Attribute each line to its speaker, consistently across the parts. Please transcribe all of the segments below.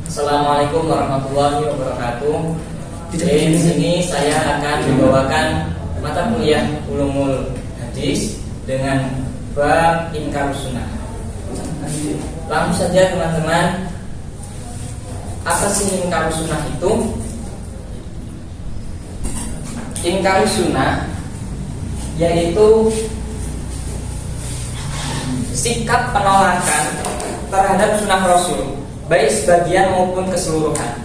Speaker 1: Assalamualaikum warahmatullahi wabarakatuh. Jadi di sini saya akan membawakan mata kuliah Ulumul Hadis dengan bab Inkarus Sunnah. Langsung saja teman-teman, apa sih Inkarus Sunnah itu? Inkarus Sunnah yaitu sikap penolakan terhadap sunnah Rasul, baik sebagian maupun keseluruhan.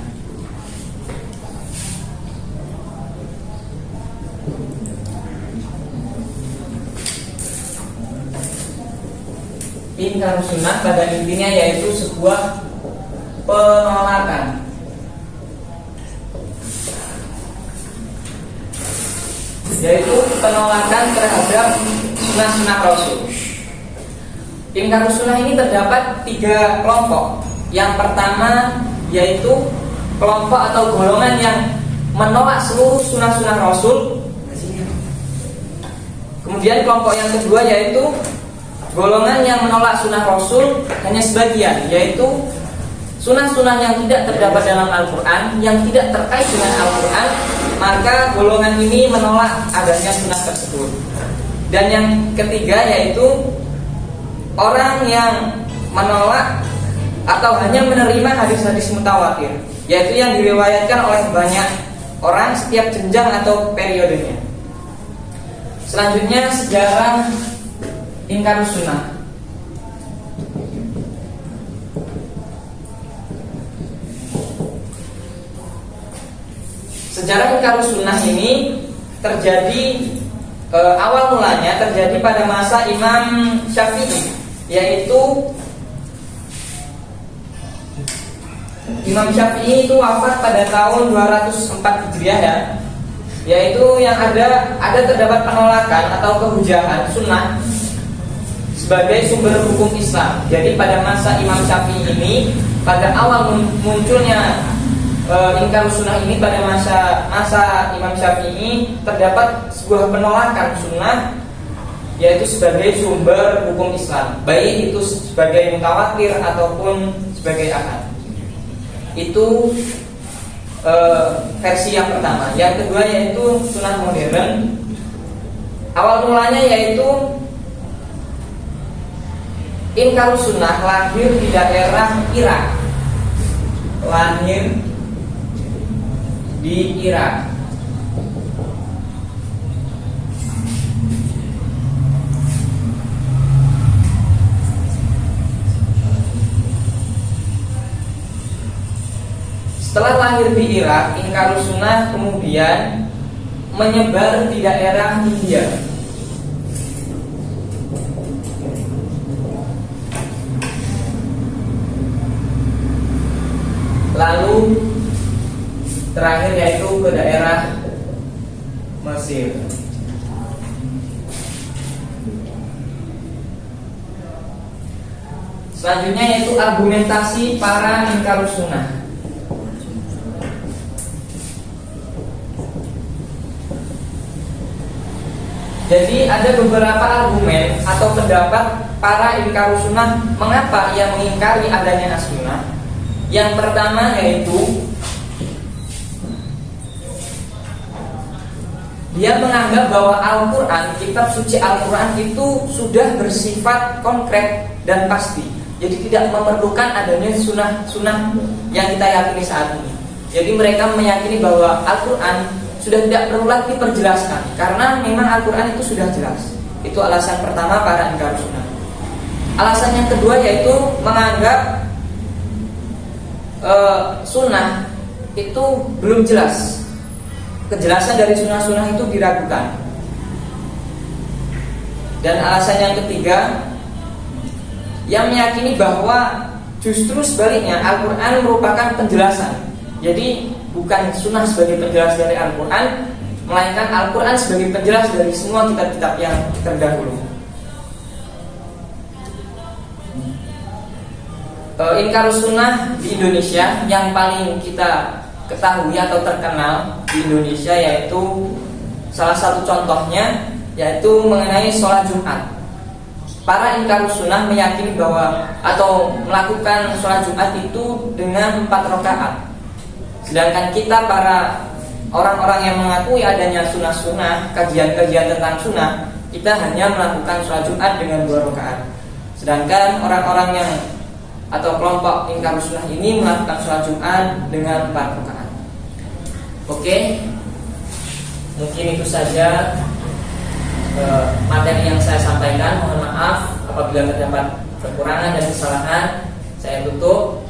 Speaker 1: Inkarus Sunnah pada intinya yaitu sebuah penolakan terhadap sunnah-sunnah Rasul. Inkarus Sunnah ini terdapat 3 kelompok. Yang pertama yaitu kelompok atau golongan yang menolak seluruh sunnah-sunnah Rasul. Kemudian kelompok yang kedua yaitu golongan yang menolak sunnah Rasul hanya sebagian, yaitu sunnah-sunnah yang tidak terdapat dalam Al-Quran, yang tidak terkait dengan Al-Quran, maka golongan ini menolak adanya sunnah tersebut. Dan yang ketiga yaitu orang yang menolak atau hanya menerima hadis-hadis mutawatir, yaitu yang diriwayatkan oleh banyak orang setiap jenjang atau periodenya. Selanjutnya sejarah Inkarus Sunnah. Sejarah Inkarus Sunnah ini terjadi awal mulanya terjadi pada masa Imam Syafi'i, yaitu Imam Syafi'i itu wafat pada tahun 204 Hijriah ya. Yaitu yang ada terdapat penolakan atau kehujahan sunnah sebagai sumber hukum Islam. Jadi pada masa Imam Syafi'i ini, pada awal munculnya Inkarus Sunnah ini, pada masa Imam Syafi'i terdapat sebuah penolakan sunnah, yaitu sebagai sumber hukum Islam, baik itu sebagai mutawatir ataupun sebagai ahad. Itu versi yang pertama. Yang kedua yaitu sunnah modern. Awal mulanya yaitu Inkarus Sunnah lahir di daerah Irak. Lahir di Irak. Setelah lahir di Irak, Inkarus Sunnah kemudian menyebar di daerah India. Lalu terakhir yaitu ke daerah Mesir. Selanjutnya yaitu argumentasi para Inkarus Sunnah. Jadi ada beberapa argumen atau pendapat para Inkarus Sunnah mengapa ia mengingkari adanya as-sunnah. Yang pertama yaitu dia menganggap bahwa Al-Quran, kitab suci Al-Quran itu sudah bersifat konkret dan pasti. Jadi tidak memerlukan adanya sunnah yang kita yakini saat ini. Jadi mereka meyakini bahwa Al-Quran sudah tidak perlu lagi diperjelaskan, karena memang Al-Quran itu sudah jelas. Itu alasan pertama para Inkarus Sunnah. Alasan yang kedua yaitu menganggap sunnah itu belum jelas. Kejelasan dari sunnah-sunnah itu diragukan. Dan alasan yang ketiga, yang meyakini bahwa justru sebaliknya Al-Quran merupakan penjelasan. Jadi bukan sunnah sebagai penjelas dari Al-Quran, melainkan Al-Quran sebagai penjelas dari semua kitab-kitab yang terdahulu. Inkarus Sunnah di Indonesia yang paling kita ketahui atau terkenal di Indonesia yaitu salah satu contohnya yaitu mengenai sholat Jumat. para ingkarus sunnah meyakini bahwa atau melakukan sholat Jumat itu dengan 4 rakaat. Sedangkan kita para orang-orang yang mengakui adanya sunnah-sunnah, kajian-kajian tentang sunnah, kita hanya melakukan sholat Jumat dengan 2 rakaat. Sedangkan orang-orang yang atau kelompok ingkarus sunnah ini melakukan sholat Jumat dengan 4 rakaat. Oke, mungkin itu saja materi yang saya sampaikan. Mohon maaf apabila terdapat kekurangan dan kesalahan. Saya tutup.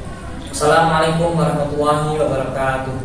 Speaker 1: Assalamualaikum warahmatullahi wabarakatuh.